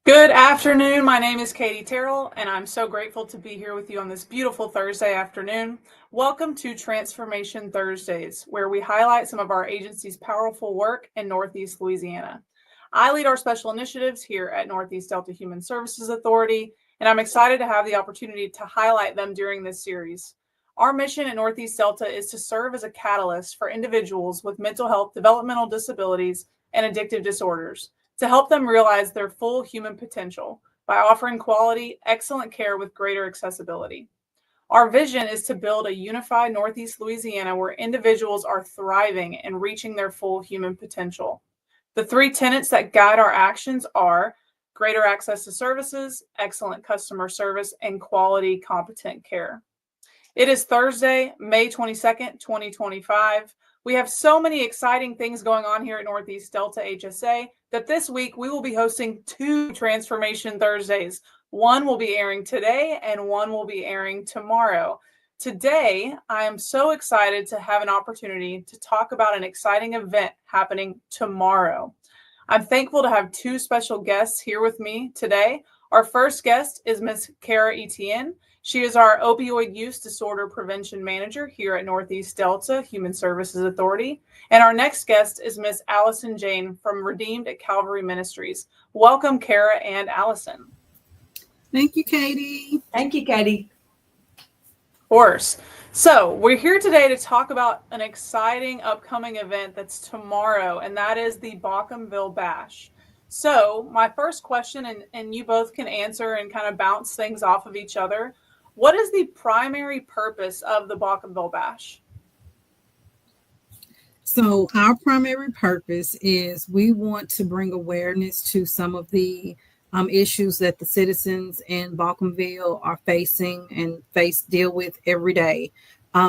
Good afternoon. My name is Katie Terrell, and I'm so grateful to be here with you on this beautiful Thursday afternoon. Welcome to Transformation Thursdays, where we highlight some of our agency's powerful work in Northeast Louisiana. I lead our special initiatives here at Northeast Delta Human Services Authority, and I'm excited to have the opportunity to highlight them during this series. Our mission at Northeast Delta is to serve as a catalyst for individuals with mental health, developmental disabilities, and addictive disorders, to help them realize their full human potential by offering quality, excellent care with greater accessibility. Our vision is to build a unified Northeast Louisiana where individuals are thriving and reaching their full human potential. The three tenets that guide our actions are greater access to services, excellent customer service, and quality, competent care. It is Thursday, May 22nd, 2025. We have so many exciting things going on here at Northeast Delta HSA that this week we will be hosting two Transformation Thursdays. One will be airing today and one will be airing tomorrow. Today, I am so excited to have an opportunity to talk about an exciting event happening tomorrow. I'm thankful to have two special guests here with me today. Our first guest is Ms. Kara Etienne. She is our opioid use disorder prevention manager here at Northeast Delta Human Services Authority. And our next guest is Ms. Allyson Jaynes from Redeemed at Calvary Ministries. Welcome, Kara and Allyson. Thank you, Katie. Thank you, Katie. Of course. So we're here today to talk about an exciting upcoming event that's tomorrow, and that is the Bawcomville Bash. So my first question, and you both can answer and kind of bounce things off of each other. What is the primary purpose of the Bawcomville Bash? So our primary purpose is we want to bring awareness to some of the issues that the citizens in Bawcomville are facing and deal with every day.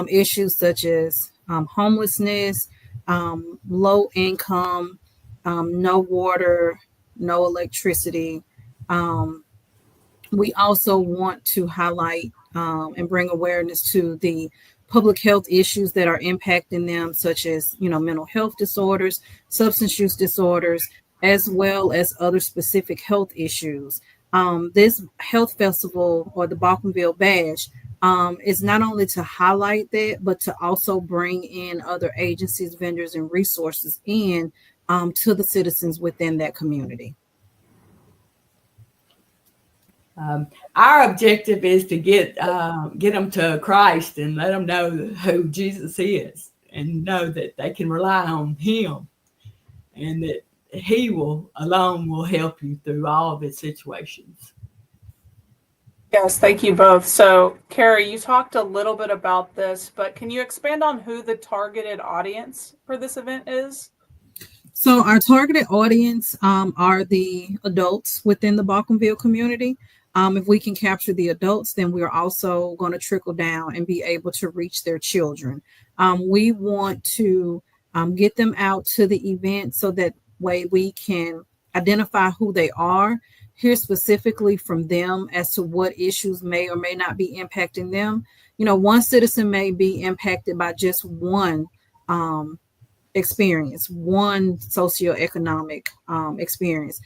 Issues such as homelessness, low income, no water, no electricity. We also want to highlight and bring awareness to the public health issues that are impacting them, such as, mental health disorders, substance use disorders, as well as other specific health issues. This health festival, or the Bawcomville Bash, is not only to highlight that, but to also bring in other agencies, vendors, and resources in to the citizens within that community. Our objective is to get them to Christ and let them know who Jesus is, and know that they can rely on Him, and that He alone will help you through all of the situations. Yes, thank you both. So, Carrie, you talked a little bit about this, but can you expand on who the targeted audience for this event is? So our targeted audience are the adults within the Bawcomville community. If we can capture the adults, then we're also going to trickle down and be able to reach their children. We want to get them out to the event so that way we can identify who they are, hear specifically from them as to what issues may or may not be impacting them. One citizen may be impacted by just one experience, one socioeconomic experience.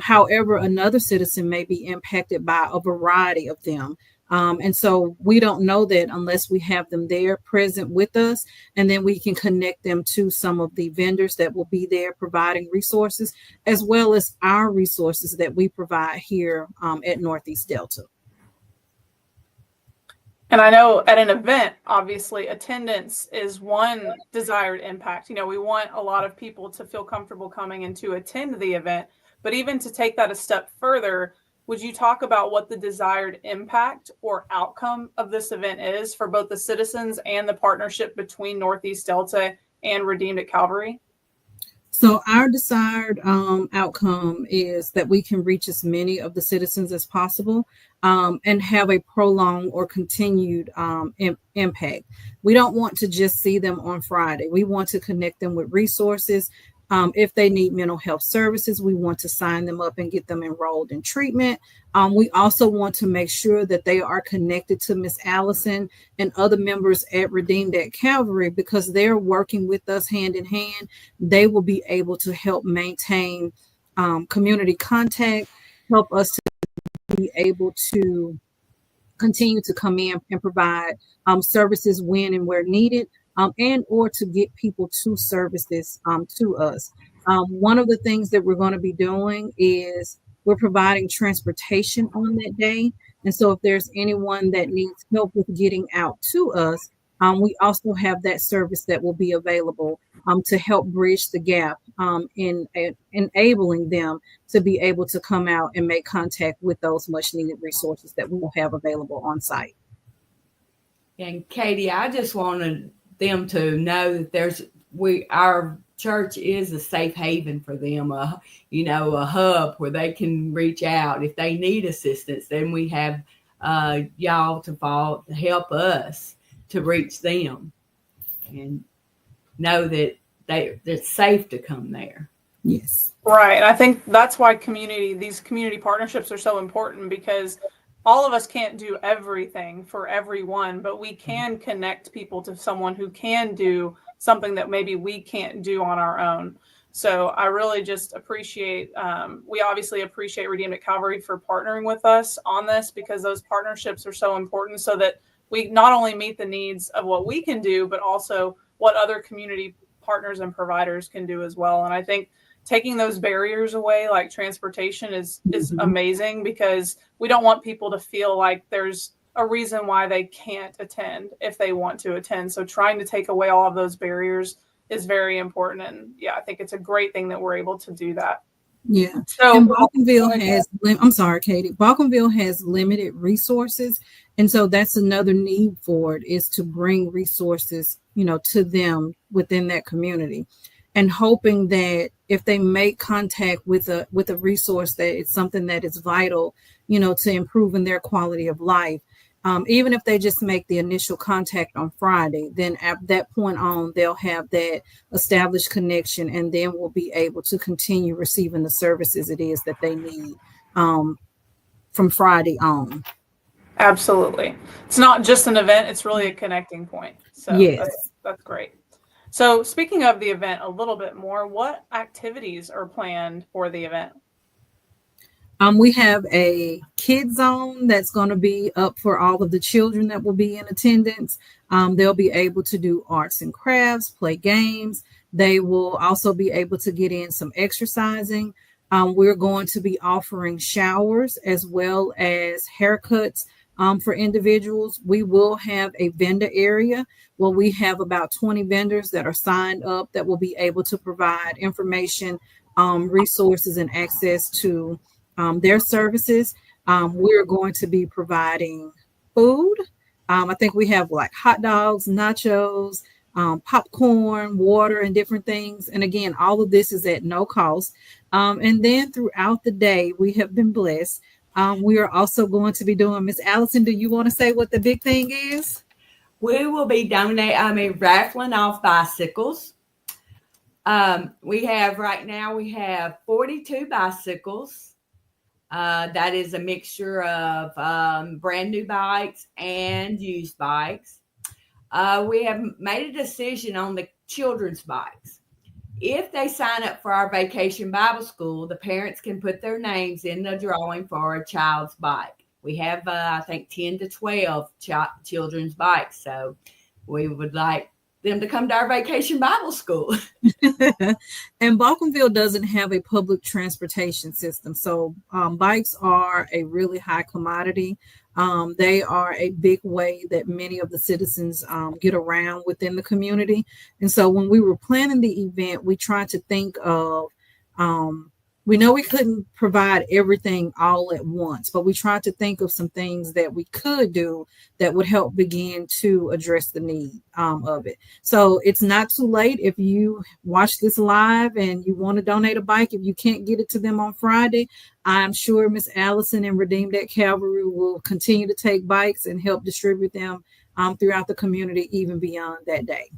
However, another citizen may be impacted by a variety of them. And so we don't know that unless we have them there present with us, and then we can connect them to some of the vendors that will be there providing resources, as well as our resources that we provide here at Northeast Delta. And I know at an event, obviously, attendance is one desired impact. We want a lot of people to feel comfortable coming and to attend the event. But even to take that a step further, would you talk about what the desired impact or outcome of this event is for both the citizens and the partnership between Northeast Delta and Redeemed at Calvary? So our desired outcome is that we can reach as many of the citizens as possible and have a prolonged or continued impact. We don't want to just see them on Friday. We want to connect them with resources. If they need mental health services, we want to sign them up and get them enrolled in treatment. We also want to make sure that they are connected to Miss Allyson and other members at Redeemed at Calvary, because they're working with us hand in hand. They will be able to help maintain community contact, help us to be able to continue to come in and provide services when and where needed, and or to get people to services to us. One of the things that we're going to be doing is we're providing transportation on that day. And so if there's anyone that needs help with getting out to us, we also have that service that will be available to help bridge the gap in enabling them to be able to come out and make contact with those much needed resources that we will have available on site. And Katie, I just wanted them to know that our church is a safe haven for them, a hub where they can reach out if they need assistance. Then we have y'all to help us to reach them and know that it's safe to come there. Yes. Right. I think that's why these community partnerships are so important, because all of us can't do everything for everyone, but we can connect people to someone who can do something that maybe we can't do on our own. So I really just we obviously appreciate Redeemed at Calvary for partnering with us on this, because those partnerships are so important, so that we not only meet the needs of what we can do, but also what other community partners and providers can do as well. And I think taking those barriers away, like transportation, is amazing, because we don't want people to feel like there's a reason why they can't attend if they want to attend. So trying to take away all of those barriers is very important. And yeah, I think it's a great thing that we're able to do that. Yeah. So and Bawcomville has, I'm sorry, Katie, Bawcomville has limited resources. And so that's another need for it, is to bring resources, to them within that community, and hoping that if they make contact with a resource, that it's something that is vital, to improving their quality of life. Even if they just make the initial contact on Friday, then at that point on, they'll have that established connection, and then we'll be able to continue receiving the services it is that they need from Friday on. Absolutely. It's not just an event, it's really a connecting point. So yes. That's great. So speaking of the event a little bit more, what activities are planned for the event? We have a kid zone that's going to be up for all of the children that will be in attendance. They'll be able to do arts and crafts, play games. They will also be able to get in some exercising. We're going to be offering showers as well as haircuts for individuals. We will have a vendor area where we have about 20 vendors that are signed up that will be able to provide information, resources, and access to their services. We're going to be providing food. I think we have like hot dogs, nachos, popcorn, water, and different things. And again, all of this is at no cost. And then throughout the day, we have been blessed. We are also going to be doing, Miss Allyson, do you want to say what the big thing is? We will be raffling off bicycles. We have 42 bicycles. That is a mixture of brand new bikes and used bikes. We have made a decision on the children's bikes. If they sign up for our Vacation Bible School, the parents can put their names in the drawing for a child's bike. We have, I think, 10 to 12 children's bikes. So we would like them to come to our Vacation Bible School. And Bawcomville doesn't have a public transportation system. So bikes are a really high commodity. They are a big way that many of the citizens get around within the community. And so when we were planning the event, we tried to think of, we know we couldn't provide everything all at once, but we tried to think of some things that we could do that would help begin to address the need of it. So it's not too late if you watch this live and you want to donate a bike. If you can't get it to them on Friday, I'm sure Miss Allyson and Redeemed at Calvary will continue to take bikes and help distribute them throughout the community, even beyond that day.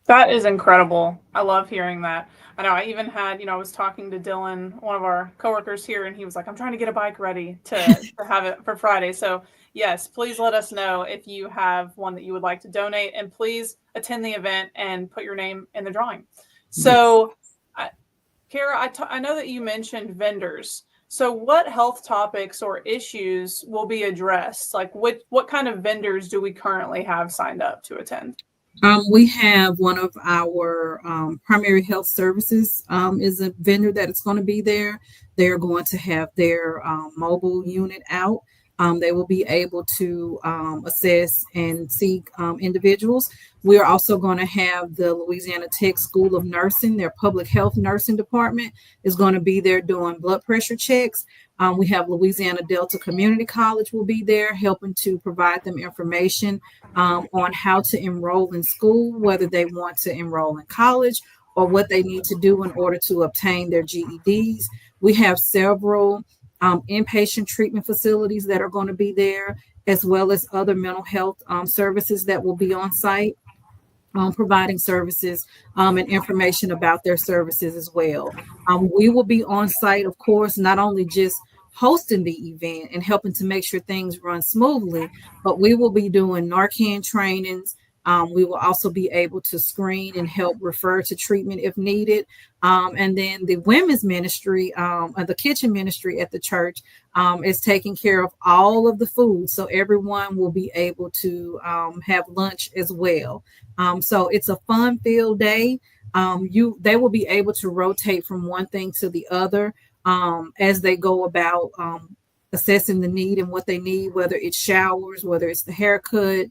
That is incredible. I love hearing that. I know I even had, I was talking to Dylan, one of our coworkers here, and he was like, I'm trying to get a bike ready to have it for Friday. So yes, please let us know if you have one that you would like to donate, and please attend the event and put your name in the drawing. So Kara, I know that you mentioned vendors. So what health topics or issues will be addressed? Like what kind of vendors do we currently have signed up to attend? We have one of our primary health services is a vendor that is going to be there. They're going to have their mobile unit out. They will be able to assess and see individuals. We are also going to have the Louisiana Tech School of Nursing, their public health nursing department is going to be there doing blood pressure checks. We have Louisiana Delta Community College will be there helping to provide them information on how to enroll in school, whether they want to enroll in college or what they need to do in order to obtain their GEDs. We have several inpatient treatment facilities that are going to be there, as well as other mental health services that will be on site. Providing services and information about their services as well. We will be on site, of course, not only just hosting the event and helping to make sure things run smoothly, but we will be doing Narcan trainings. We will also be able to screen and help refer to treatment if needed. And then the women's ministry, the kitchen ministry at the church is taking care of all of the food. So everyone will be able to have lunch as well. So it's a fun-filled day. They will be able to rotate from one thing to the other as they go about assessing the need and what they need, whether it's showers, whether it's the haircut,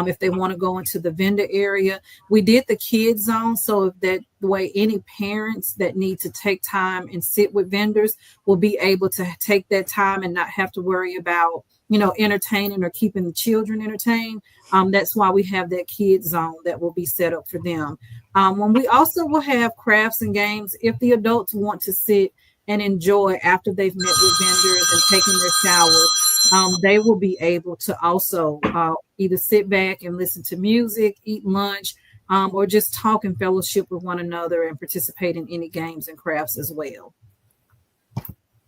if they want to go into the vendor area. We did the kids zone so that the way any parents that need to take time and sit with vendors will be able to take that time and not have to worry about, entertaining or keeping the children entertained. That's why we have that kids zone that will be set up for them. When we also will have crafts and games, if the adults want to sit and enjoy after they've met with vendors and taken their showers, they will be able to also either sit back and listen to music, eat lunch, or just talk and fellowship with one another and participate in any games and crafts as well.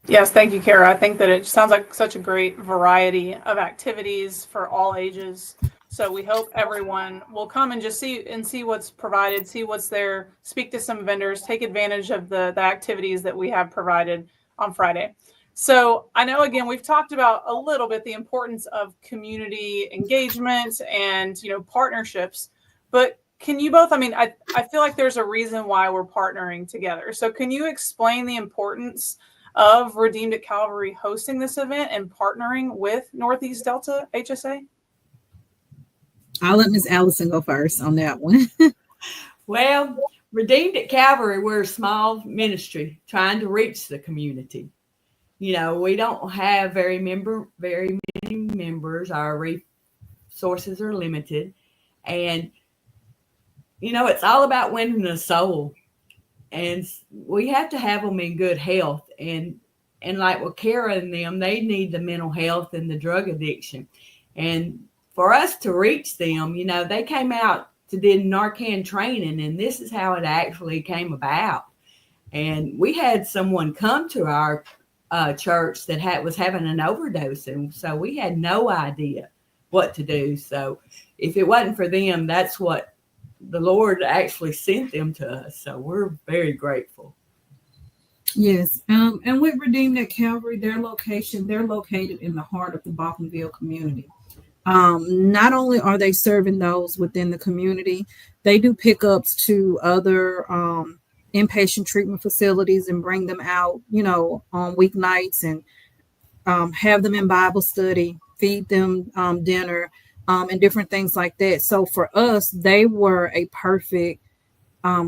Yes, thank you, Kara. I think that it sounds like such a great variety of activities for all ages. So we hope everyone will come and just see what's provided, see what's there, speak to some vendors, take advantage of the activities that we have provided on Friday. So I know, again, we've talked about a little bit the importance of community engagement and, partnerships, but can you both, I feel like there's a reason why we're partnering together. So can you explain the importance of Redeemed at Calvary hosting this event and partnering with Northeast Delta HSA? I'll let Ms. Allyson go first on that one. Well, Redeemed at Calvary, we're a small ministry trying to reach the community. We don't have very many members. Our resources are limited. And, it's all about winning a soul. And we have to have them in good health. And like with Kara and them, they need the mental health and the drug addiction. And for us to reach them, they came out to do Narcan training, and this is how it actually came about. And we had someone come to our church that was having an overdose, and so we had no idea what to do. So if it wasn't for them, that's what the Lord actually sent them to us. So we're very grateful. Yes. And with Redeemed at Calvary, they're located in the heart of the Bawcomville community. Not only are they serving those within the community, they do pickups to other inpatient treatment facilities and bring them out, on weeknights and have them in Bible study, feed them dinner, and different things like that. So for us, they were a perfect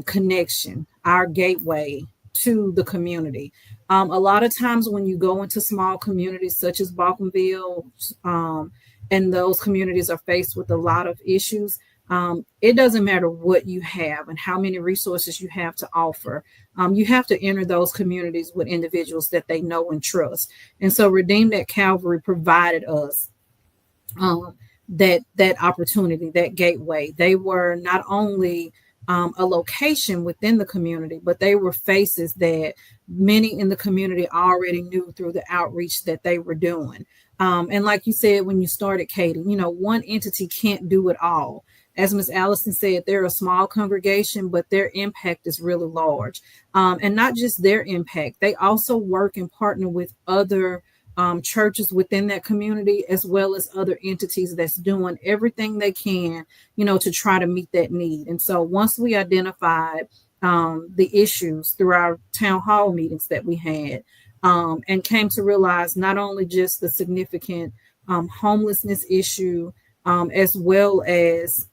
connection, our gateway to the community. A lot of times when you go into small communities such as Bawcomville, and those communities are faced with a lot of issues, it doesn't matter what you have and how many resources you have to offer. You have to enter those communities with individuals that they know and trust. And so Redeemed at Calvary provided us that opportunity, that gateway. They were not only a location within the community, but they were faces that many in the community already knew through the outreach that they were doing. And like you said, when you started, Katie, one entity can't do it all. As Ms. Allyson said, they're a small congregation, but their impact is really large. And not just their impact, they also work and partner with other churches within that community, as well as other entities that's doing everything they can, to try to meet that need. And so once we identified the issues through our town hall meetings that we had, and came to realize not only just the significant homelessness issue, as well as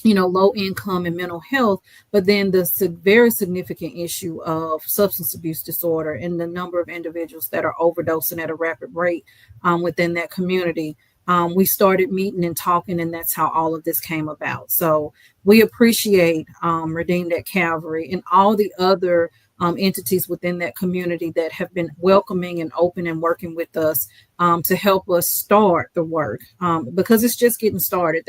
low income and mental health, but then the very significant issue of substance abuse disorder and the number of individuals that are overdosing at a rapid rate within that community. We started meeting and talking, and that's how all of this came about. So we appreciate Redeemed at Calvary and all the other entities within that community that have been welcoming and open and working with us to help us start the work, because it's just getting started.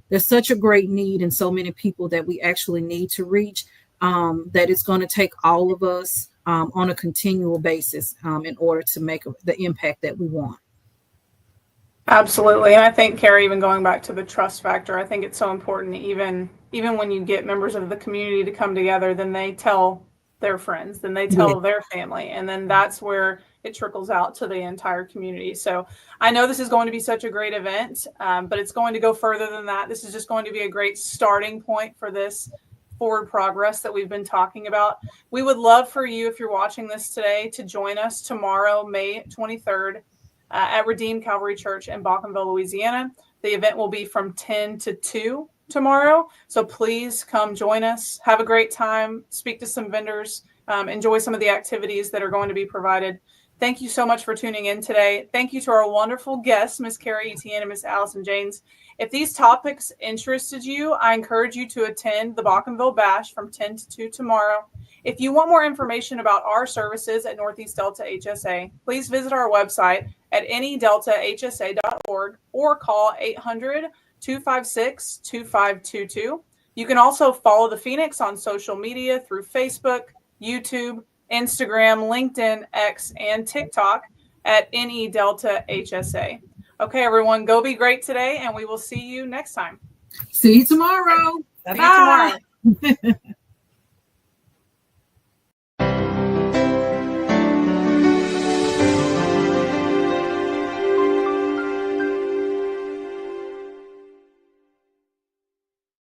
There's such a great need and so many people that we actually need to reach, that it's going to take all of us on a continual basis in order to make the impact that we want. Absolutely. And I think, Carrie, even going back to the trust factor, I think it's so important, even when you get members of the community to come together, then they tell their friends, then they tell their family, and then that's where it trickles out to the entire community. So I know this is going to be such a great event, but it's going to go further than that. This is just going to be a great starting point for this forward progress that we've been talking about. We would love for you, if you're watching this today, to join us tomorrow, May 23rd, at Redeemed Calvary Church in Bawcomville, Louisiana. The event will be from 10 to 2 tomorrow. So please come join us. Have a great time. Speak to some vendors. Enjoy some of the activities that are going to be provided. Thank you so much for tuning in today. Thank you to our wonderful guests, Ms. Carrie Etienne and Ms. Allyson Jaynes. If these topics interested you, I encourage you to attend the Bawcomville Bash from 10 to 2 tomorrow. If you want more information about our services at Northeast Delta HSA, please visit our website at nedeltahsa.org or call 800-256-2522. You can also follow the Phoenix on social media through Facebook, YouTube, Instagram, LinkedIn, X, and TikTok at nedeltahsa. Okay, everyone, go be great today, and we will see you next time. See you tomorrow. Bye. See you tomorrow.